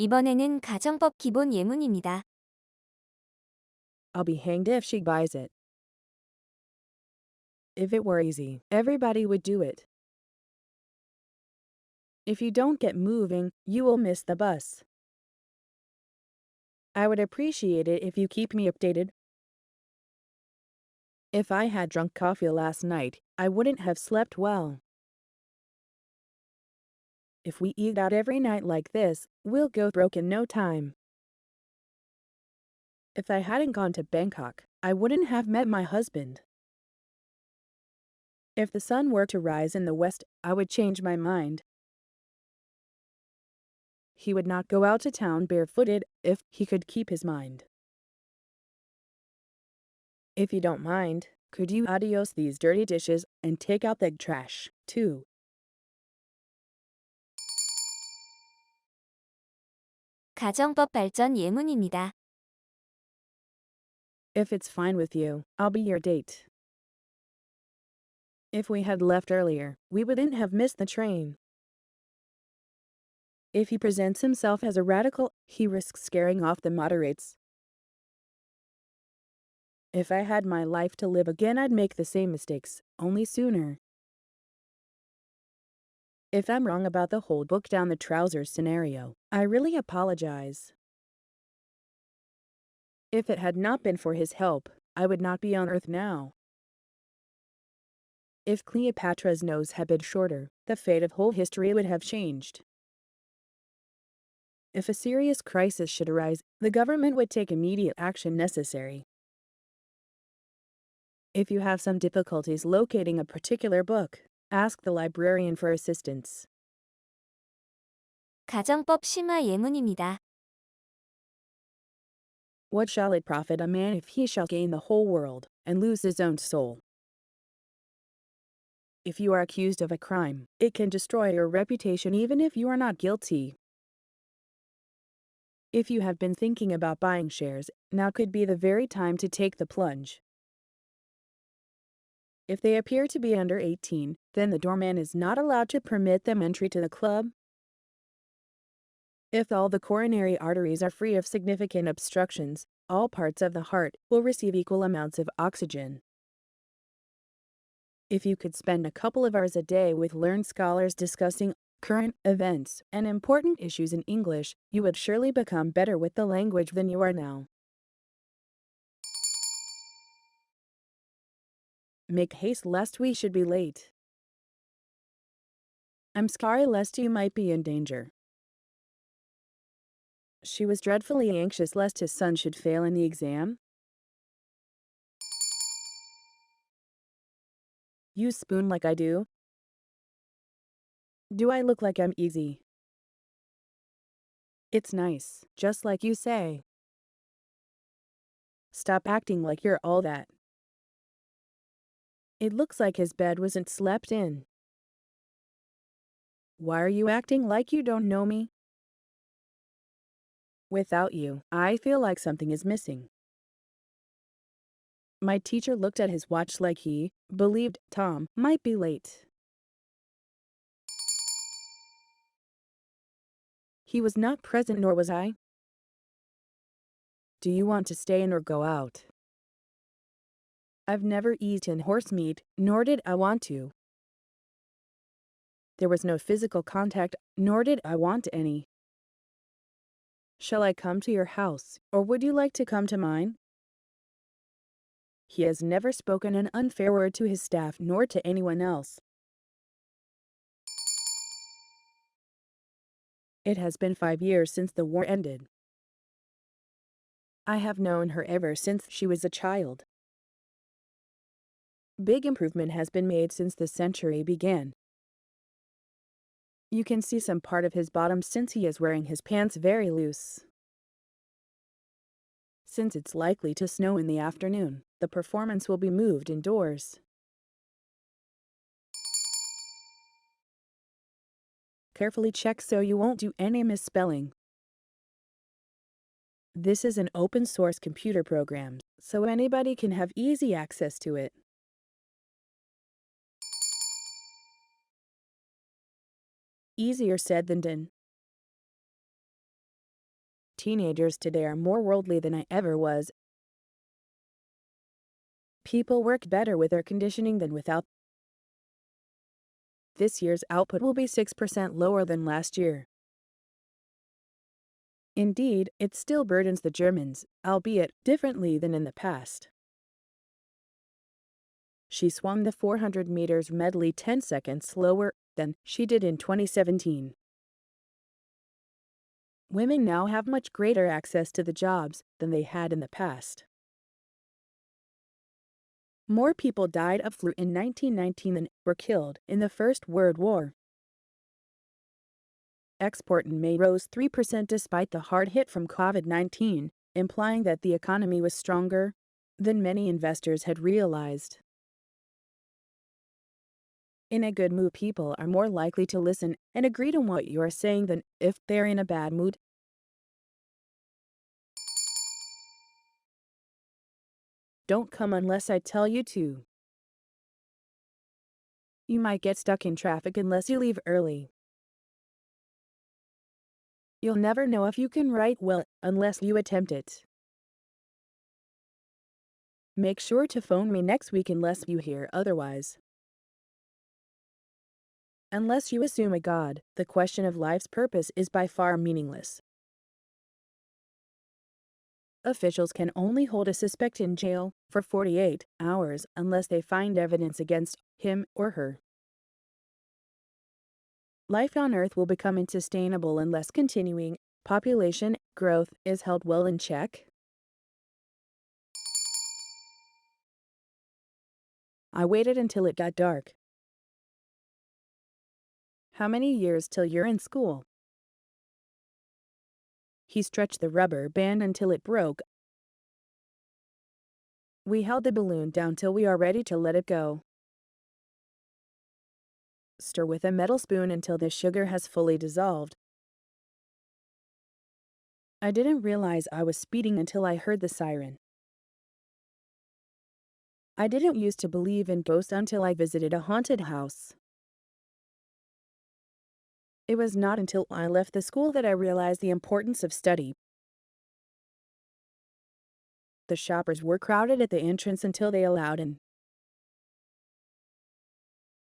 이번에는 가정법 기본 예문입니다. I'll be hanged if she buys it. If it were easy, everybody would do it. If you don't get moving, you will miss the bus. I would appreciate it if you keep me updated. If I had drunk coffee last night, I wouldn't have slept well. If we eat out every night like this, we'll go broke in no time. If I hadn't gone to Bangkok, I wouldn't have met my husband. If the sun were to rise in the west, I would change my mind. He would not go out to town barefooted if he could keep his mind. If you don't mind, could you adios these dirty dishes and take out the trash, too? 가정법 발전 예문입니다. If it's fine with you, I'll be your date. If we had left earlier, we wouldn't have missed the train. If he presents himself as a radical, he risks scaring off the moderates. If I had my life to live again, I'd make the same mistakes, only sooner. If I'm wrong about the whole book down the trousers scenario, I really apologize. If it had not been for his help, I would not be on Earth now. If Cleopatra's nose had been shorter, the fate of whole history would have changed. If a serious crisis should arise, the government would take immediate action necessary. If you have some difficulties locating a particular book, ask the librarian for assistance. 가정법 심화 예문입니다. What shall it profit a man if he shall gain the whole world, and lose his own soul? If you are accused of a crime, it can destroy your reputation even if you are not guilty. If you have been thinking about buying shares, now could be the very time to take the plunge. If they appear to be under 18, then the doorman is not allowed to permit them entry to the club. If all the coronary arteries are free of significant obstructions, all parts of the heart will receive equal amounts of oxygen. If you could spend a couple of hours a day with learned scholars discussing current events and important issues in English, you would surely become better with the language than you are now. Make haste lest we should be late. I'm sorry lest you might be in danger. She was dreadfully anxious lest his son should fail in the exam. You spoon like I do. Do I look like I'm easy? It's nice, just like you say. Stop acting like you're all that. It looks like his bed wasn't slept in. Why are you acting like you don't know me? Without you, I feel like something is missing. My teacher looked at his watch like he believed Tom might be late. He was not present, nor was I. Do you want to stay in or go out? I've never eaten horse meat, nor did I want to. There was no physical contact, nor did I want any. Shall I come to your house, or would you like to come to mine? He has never spoken an unfair word to his staff nor to anyone else. It has been 5 years since the war ended. I have known her ever since she was a child. Big improvement has been made since the century began. You can see some part of his bottom since he is wearing his pants very loose. Since it's likely to snow in the afternoon, the performance will be moved indoors. Carefully check so you won't do any misspelling. This is an open source computer program, so anybody can have easy access to it. Easier said than done. Teenagers today are more worldly than I ever was. People work better with air conditioning than without. This year's output will be 6% lower than last year. Indeed, it still burdens the Germans, albeit differently than in the past. She swam the 400 meters medley 10 seconds slower than she did in 2017. Women now have much greater access to the jobs than they had in the past. More people died of flu in 1919 than were killed in the First World War. Export in May rose 3% despite the hard hit from COVID-19, implying that the economy was stronger than many investors had realized. In a good mood, people are more likely to listen and agree to what you are saying than if they're in a bad mood. Don't come unless I tell you to. You might get stuck in traffic unless you leave early. You'll never know if you can write well unless you attempt it. Make sure to phone me next week unless you hear otherwise. Unless you assume a God, the question of life's purpose is by far meaningless. Officials can only hold a suspect in jail for 48 hours unless they find evidence against him or her. Life on Earth will become unsustainable unless continuing population growth is held well in check. I waited until it got dark. How many years till you're in school? He stretched the rubber band until it broke. We held the balloon down till we are ready to let it go. Stir with a metal spoon until the sugar has fully dissolved. I didn't realize I was speeding until I heard the siren. I didn't used to believe in ghosts until I visited a haunted house. It was not until I left the school that I realized the importance of study. The shoppers were crowded at the entrance until they allowed in.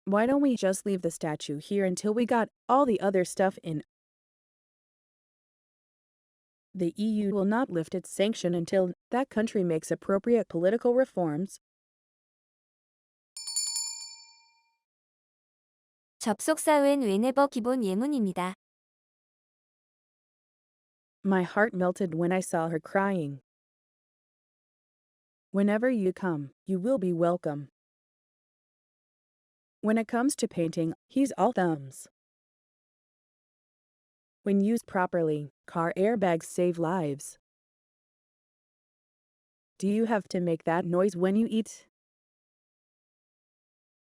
Why don't we just leave the statue here until we got all the other stuff in? The EU will not lift its sanction until that country makes appropriate political reforms. 접속사구문 whenever 기본 예문입니다. My heart melted when I saw her crying. Whenever you come, you will be welcome. When it comes to painting, he's all thumbs. When used properly, car airbags save lives. Do you have to make that noise when you eat?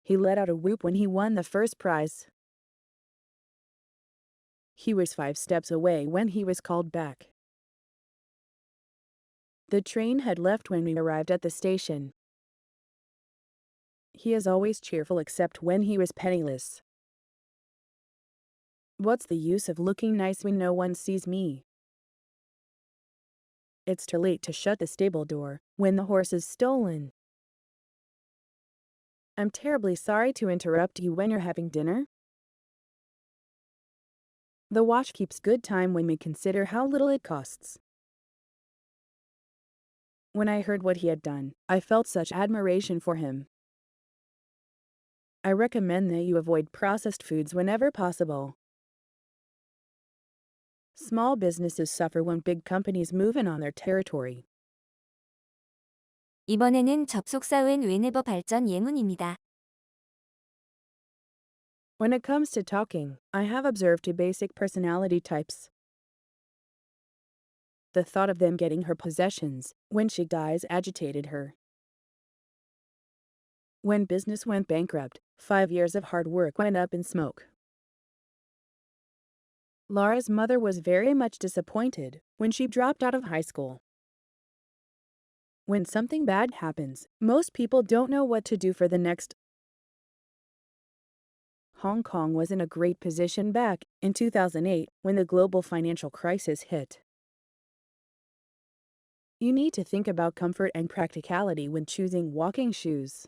He let out a whoop when he won the first prize. He was 5 steps away when he was called back. The train had left when we arrived at the station. He is always cheerful except when he was penniless. What's the use of looking nice when no one sees me? It's too late to shut the stable door when the horse is stolen. I'm terribly sorry to interrupt you when you're having dinner. The watch keeps good time when we consider how little it costs. When I heard what he had done, I felt such admiration for him. I recommend that you avoid processed foods whenever possible. Small businesses suffer when big companies move in on their territory. 이번에는 접속사구문 whenever 발전 예문입니다. When it comes to talking, I have observed 2 basic personality types. The thought of them getting her possessions when she dies agitated her. When business went bankrupt, 5 years of hard work went up in smoke. Laura's mother was very much disappointed when she dropped out of high school. When something bad happens, most people don't know what to do for the next. Hong Kong was in a great position back in 2008 when the global financial crisis hit. You need to think about comfort and practicality when choosing walking shoes.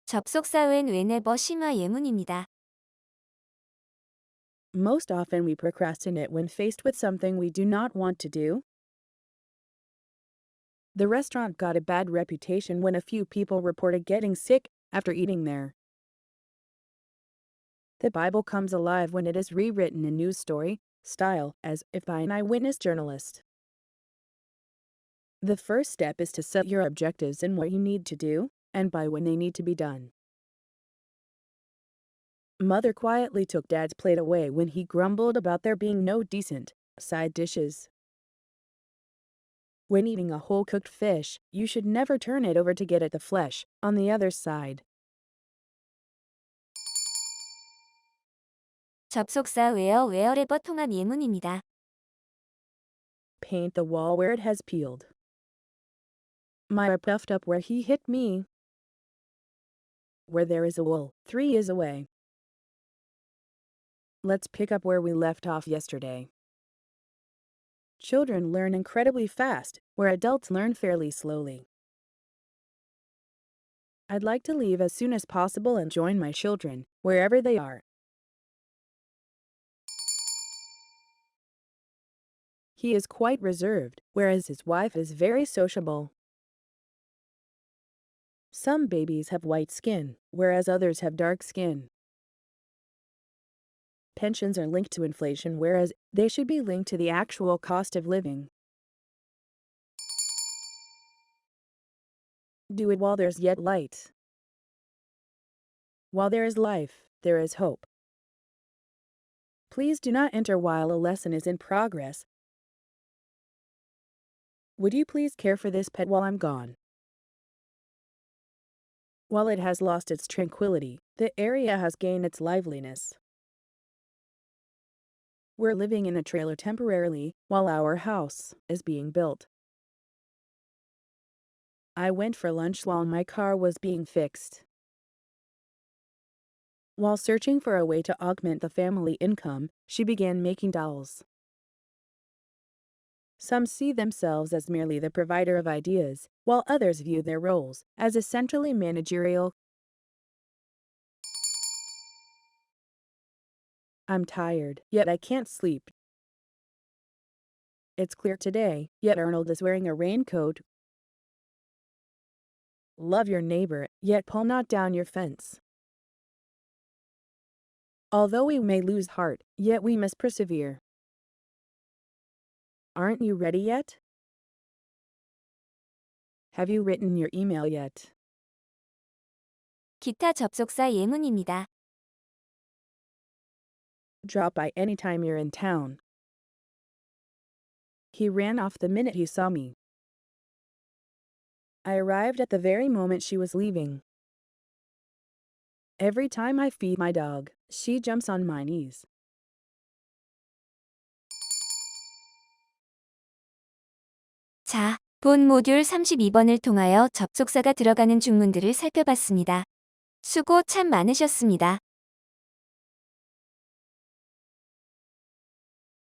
접속사 when whenever 심화 예문입니다. Most often we procrastinate when faced with something we do not want to do. The restaurant got a bad reputation when a few people reported getting sick after eating there. The Bible comes alive when it is rewritten in news story style as if by an eyewitness journalist. The first step is to set your objectives and what you need to do, and by when they need to be done. Mother quietly took Dad's plate away when he grumbled about there being no decent side dishes. When eating a whole cooked fish, you should never turn it over to get at the flesh on the other side. 접속사 wherever 통합 예문입니다. Paint the wall where it has peeled. Myra puffed up where he hit me. Where there is a wool, 3 is away. Let's pick up where we left off yesterday. Children learn incredibly fast, where adults learn fairly slowly. I'd like to leave as soon as possible and join my children, wherever they are. He is quite reserved, whereas his wife is very sociable. Some babies have white skin, whereas others have dark skin. Pensions are linked to inflation, whereas they should be linked to the actual cost of living. Do it while there's yet light. While there is life, there is hope. Please do not enter while a lesson is in progress. Would you please care for this pet while I'm gone? While it has lost its tranquility, the area has gained its liveliness. We're living in a trailer temporarily, while our house is being built. I went for lunch while my car was being fixed. While searching for a way to augment the family income, she began making dolls. Some see themselves as merely the provider of ideas, while others view their roles as essentially managerial. I'm tired, yet I can't sleep. It's clear today, yet Arnold is wearing a raincoat. Love your neighbor, yet pull not down your fence. Although we may lose heart, yet we must persevere. Aren't you ready yet? Have you written your email yet? 기타 접속사 예문입니다. Drop by anytime you're in town. He ran off the minute he saw me. I arrived at the very moment she was leaving. Every time I feed my dog, she jumps on my knees. 자, 본 모듈 32번을 통하여 접속사가 들어가는 중문들을 살펴봤습니다. 수고 참 많으셨습니다.